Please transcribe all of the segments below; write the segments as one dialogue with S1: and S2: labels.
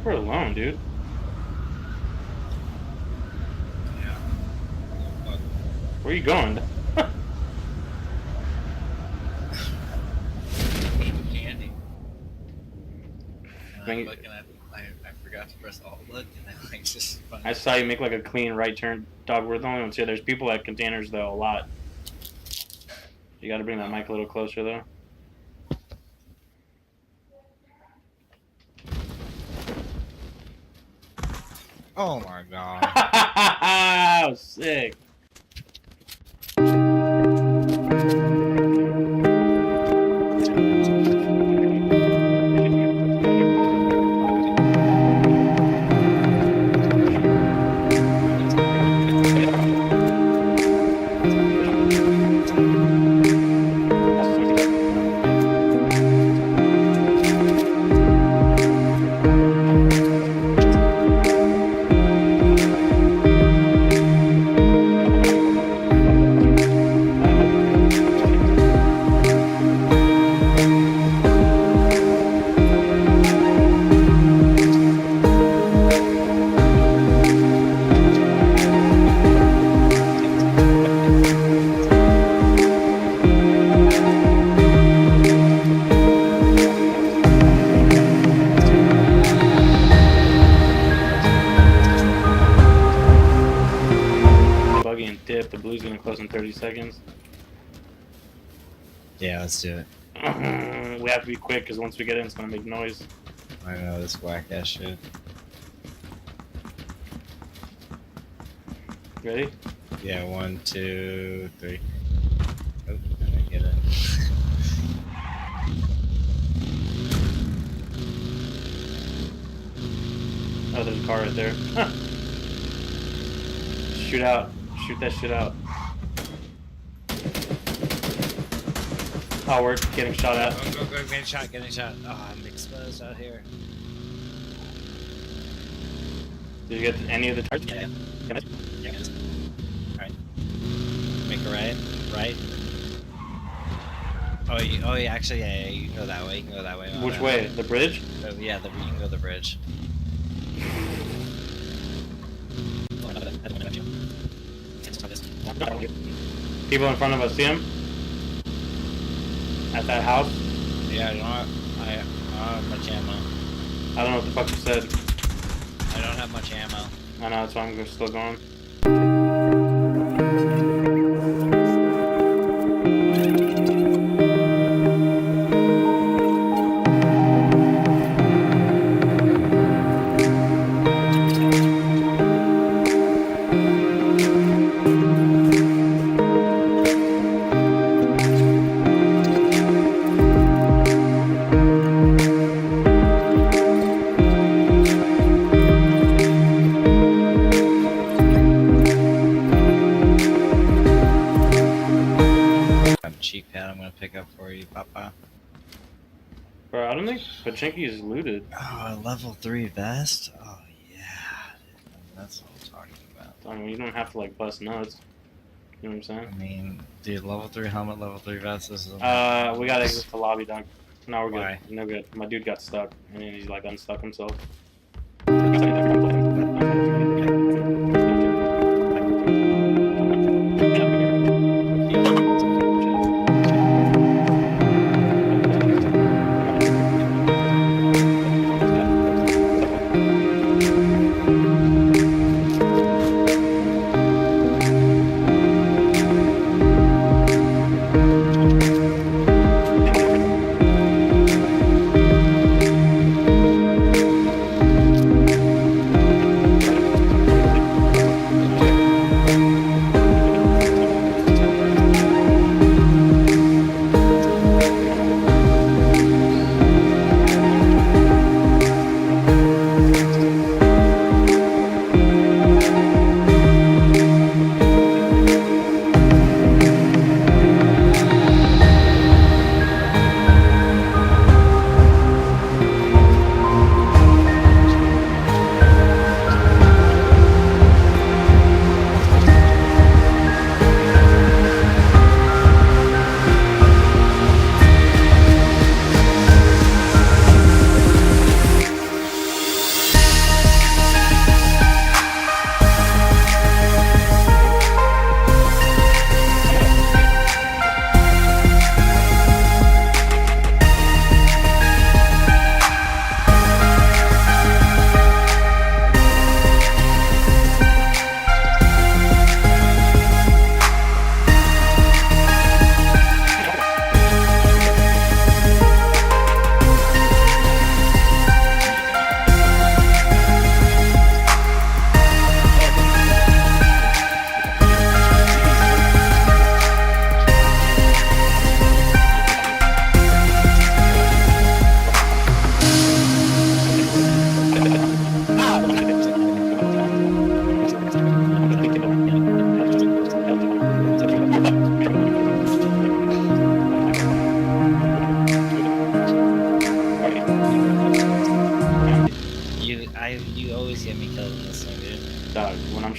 S1: her alone, dude.
S2: Yeah. But
S1: Where are you going?
S2: candy. And
S1: Bring
S2: I'm
S1: it-
S2: looking at, I forgot to press alt look, and then like just.
S1: I saw you make like a clean right turn. Dog, we're the only ones here. There's people at containers though, a lot. You got to bring that mic a little closer though.
S2: Oh my god.
S1: Oh, sick. Buggy and dip. The blue's gonna close in 30 seconds.
S2: Yeah, let's do it.
S1: We have to be quick because once we get in, it's gonna make noise.
S2: I know this whack ass shit.
S1: Ready?
S2: Yeah, 1, 2, 3. Oh, I didn't get it.
S1: Oh, there's a car right there. Shoot out. Shoot that shit out. Oh, we're getting shot at.
S2: Go, getting shot, getting shot. Oh, I'm exposed out here.
S1: Did you get any of the targets?
S2: Yeah. Alright. Make a right. Oh, yeah, actually, yeah, you can go that way,
S1: Which way? The bridge?
S2: Oh, yeah, you can go the bridge.
S1: People in front of us, see them? At that house?
S2: Yeah, I don't have much ammo.
S1: I don't know what the fuck you said.
S2: I don't have much ammo.
S1: I know, that's why I'm still going.
S2: Cheap pad I'm gonna pick up for you, Papa.
S1: Bro, I don't think Pachinki is looted.
S2: Oh, a level 3 vest? Oh, yeah. That's what I'm talking about.
S1: I mean, you don't have to like bust nuts. You know what I'm
S2: I
S1: saying?
S2: mean, dude, level 3 helmet, level 3 vest is...
S1: We gotta exit the lobby, dog. No, we're good.
S2: Why?
S1: No good. My dude got stuck, and then he's like unstuck himself.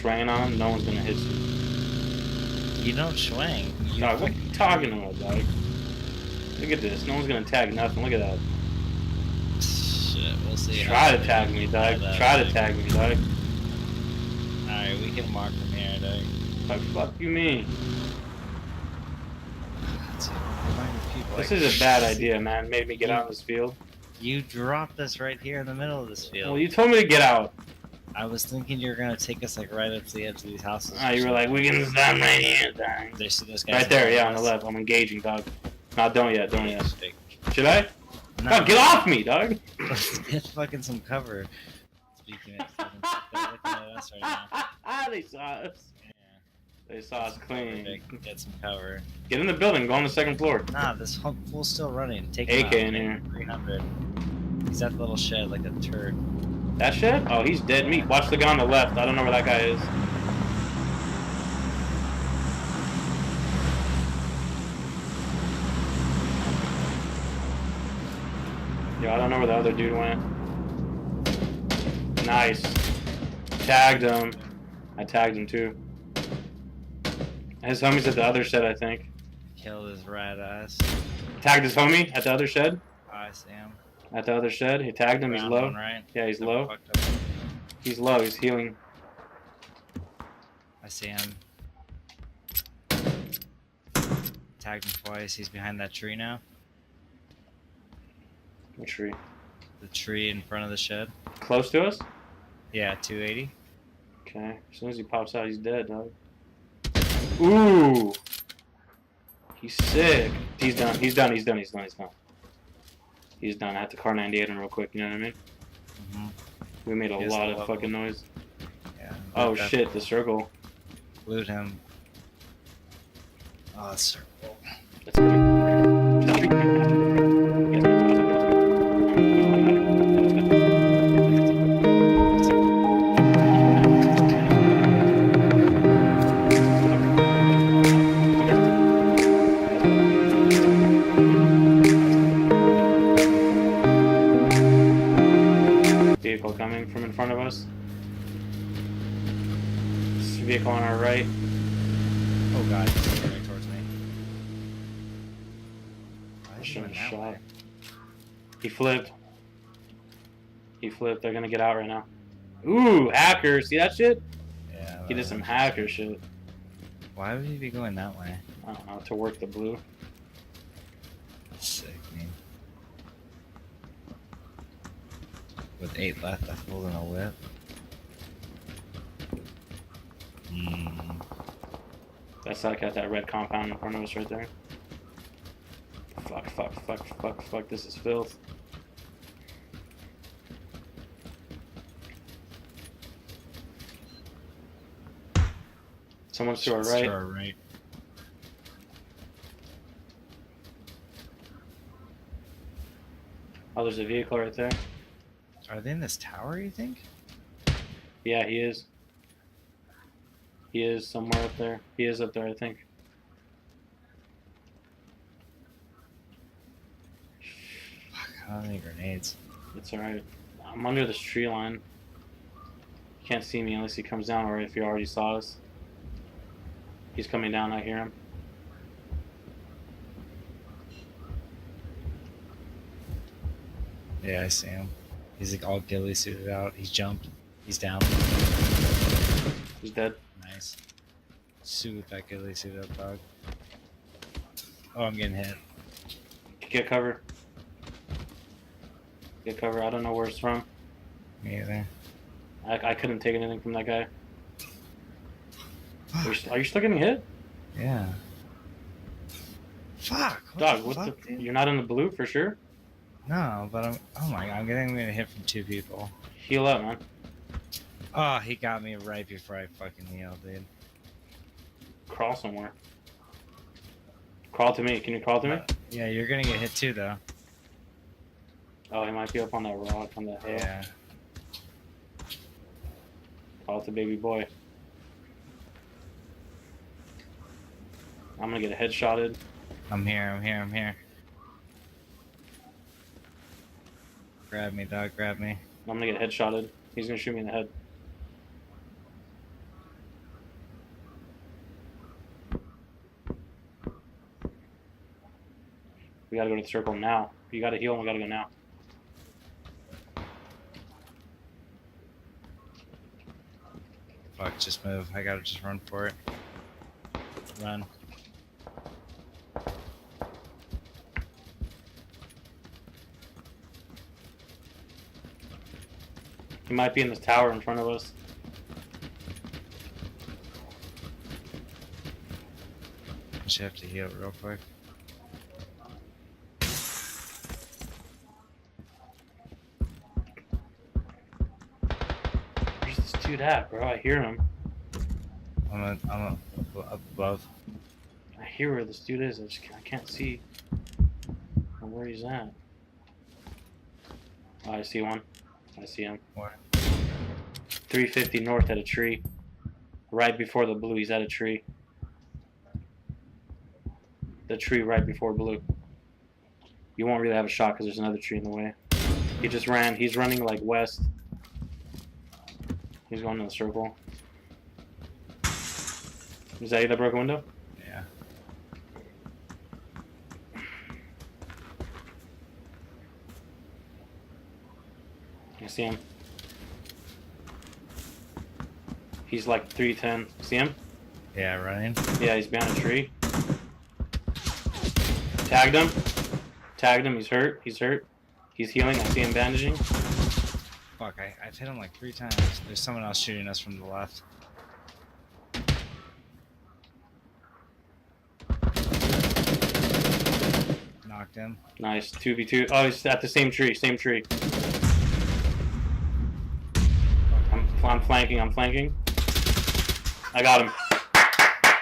S1: swinging on him, no one's gonna hit you.
S2: You don't swing. You
S1: Dog, what are you talking about, dog? Look at this. No one's gonna tag nothing. Look at that.
S2: Shit, we'll see.
S1: Try to tag me, dog. Try to tag me, dog.
S2: Alright, we can mark from here, dog.
S1: Like, fuck you mean? This is a bad idea, man. Made me get out of this field.
S2: You dropped us right here in the middle of this field.
S1: Well, you told me to get out.
S2: I was thinking you were gonna take us like right up to the edge of these houses.
S1: Ah, you were like, we can stop right here, dog.
S2: There's those guys
S1: Right there, yeah, on the left. I'm engaging, dog. No, don't yet, don't yet.
S2: Stick.
S1: Should I?
S2: No.
S1: Dog, get off me, dog.
S2: Let's get fucking some cover. Speaking of, they're looking at us right now.
S1: They saw us.
S2: Yeah.
S1: They saw us clean.
S2: Get some cover.
S1: Get in the building. Go on the second floor.
S2: Nah, this whole fool's still running. Take
S1: AK
S2: him out.
S1: in here.
S2: 300. He's at the little shed like a turd.
S1: That shit? Oh, he's dead meat. Watch the guy on the left. I don't know where that guy is. Yo, I don't know where the other dude went. Nice. Tagged him. I tagged him too. His homie's at the other shed, I think.
S2: Killed his rat ass.
S1: Tagged his homie at the other shed.
S2: I see him.
S1: At the other shed. He tagged him. He's low.
S2: One, right?
S1: Yeah, he's low.
S2: Fucked up.
S1: He's low. He's healing.
S2: I see him. Tagged him twice. He's behind that tree now.
S1: What tree?
S2: The tree in front of the shed.
S1: Close to us?
S2: Yeah, 280.
S1: Okay. As soon as he pops out, he's dead, dog. Ooh! He's sick. He's done. He's done. He's done. He's done. He's done. He's done. I have to car 98 him real quick. You know what I mean?
S2: Mm-hmm.
S1: We made a
S2: He has
S1: lot
S2: the
S1: of
S2: level.
S1: fucking noise.
S2: Yeah.
S1: Oh shit! The circle.
S2: Loot him. Oh, circle.
S1: Let's go. Vehicle coming from in front of us. This vehicle on our right.
S2: Oh god, he's coming right towards me. Why
S1: I
S2: is he
S1: shouldn't
S2: going
S1: have
S2: that
S1: shot.
S2: way?
S1: He flipped. He flipped. They're gonna get out right now. Ooh, hacker. See that shit?
S2: Yeah.
S1: He did some hacker shit.
S2: Why would he be going that way?
S1: I don't know, to work the blue.
S2: Sick, man. With 8 left, I'm holding a whip.
S1: That's like at that red compound in front of us right there. Fuck, fuck, fuck, fuck, fuck. This is filth. Someone's to our right.
S2: To our right.
S1: Oh, there's a vehicle right there.
S2: Are they in this tower, you think?
S1: Yeah, he is. He is somewhere up there. He is up there, I think.
S2: Fuck, I don't have any grenades.
S1: It's alright. I'm under this tree line. You can't see me unless he comes down, or if he already saw us. He's coming down, I hear him.
S2: Yeah, I see him. He's like all ghillie suited out. He's jumped. He's down.
S1: He's dead.
S2: Nice. Suit that ghillie suit up, dog. Oh, I'm getting hit.
S1: Get cover. Get cover. I don't know where it's from.
S2: Me either.
S1: I couldn't take anything from that guy. Are you still getting hit?
S2: Yeah. Fuck.
S1: Dog,
S2: the
S1: what
S2: fuck,
S1: the?
S2: dude?
S1: You're not in the blue for sure?
S2: No, but I'm. Oh my god, I'm getting hit from 2 people.
S1: Heal up, man.
S2: Oh, he got me right before I fucking healed, dude.
S1: Crawl somewhere. Crawl to me. Can you crawl to me?
S2: Yeah, you're gonna get hit too, though.
S1: Oh, he might be up on that rock on that hill.
S2: Yeah.
S1: Call to baby boy. I'm gonna get headshotted.
S2: I'm here, I'm here, I'm here. Grab me, dog, grab me.
S1: I'm gonna get headshotted. He's gonna shoot me in the head. We gotta go to the circle now. You gotta heal and we gotta go now.
S2: Fuck, just move. I gotta just run for it. Run.
S1: He might be in this tower in front of us.
S2: Just have to heal real quick.
S1: Where's this dude at, bro? I hear him.
S2: I'm up above.
S1: I hear where this dude is. I can't see where he's at. Oh, I see one. I see him.
S2: Where?
S1: 350 north at a tree. Right before the blue, he's at a tree. The tree right before blue. You won't really have a shot because there's another tree in the way. He just ran. He's running like west. He's going in the circle. Is that you that broke a window?
S2: Yeah.
S1: I see him. He's like 310. See him?
S2: Yeah, running.
S1: Yeah, he's behind a tree. Tagged him. Tagged him. He's hurt. He's hurt. He's healing. I see him bandaging.
S2: Fuck, I've hit him like 3 times. There's someone else shooting us from the left. Knocked him.
S1: Nice. 2v2. Oh, he's at the same tree. Same tree. I'm flanking. I'm flanking. I got him.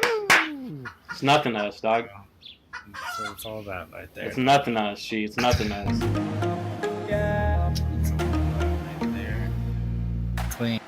S2: Woo!
S1: It's nothing to us, dog.
S2: So it's all that right there.
S1: It's nothing to us, she. It's nothing to us.
S2: Yeah. Right there. Clean.